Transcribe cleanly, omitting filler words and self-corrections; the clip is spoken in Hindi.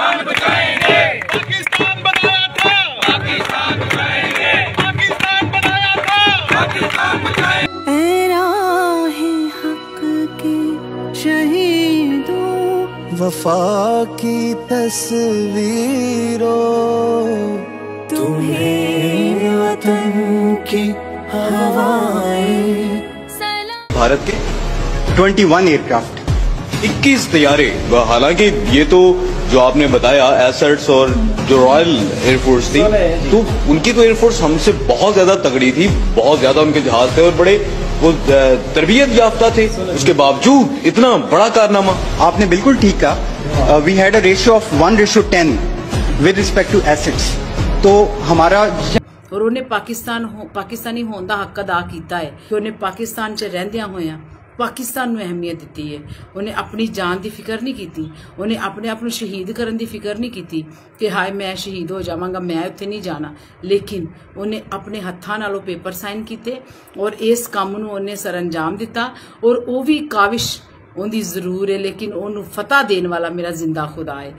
पाकिस्तान बचाएंगे, पाकिस्तान बनाया था, पाकिस्तान बचाएंगे, पाकिस्तान बनाया था, पाकिस्तान बचाएंगे। ऐ राहे हक के शहीदों, वफा की तस्वीरों, तुम्हें वतन की हवाएं। भारत के 21 एयरक्राफ्ट, 21 तैयारे। हालांकि ये तो जो आपने बताया एसेट्स और जो रॉयल एयरफोर्स थी, तो उनकी तो एयरफोर्स हमसे बहुत ज्यादा तगड़ी थी, बहुत ज्यादा उनके जहाज थे और बड़े वो तरबियत याफ्ता थे। उसके बावजूद इतना बड़ा कारनामा। आपने बिल्कुल ठीक कहा। We had a ratio of 1:10 with respect to assets. तो हमारा और उन्हें पाकिस्तानी होने का हक अदा किया है कि उन्हें पाकिस्तान च रहंदियां होया पाकिस्तान में अहमियत दी है। उन्हें अपनी जान की फिक्र नहीं की, उन्हें अपने आप को शहीद करने की फिक्र नहीं की कि हाय मैं शहीद हो जावांगा, मैं उत्थे नहीं जाना। लेकिन उन्हें अपने हत्थां नालों पेपर साइन किए और इस काम नूं उन्हें सरअंजाम दिता। और वो भी काविश उनकी जरूर है, लेकिन उन्होंने फतह देने वाला मेरा जिंदा खुदा है।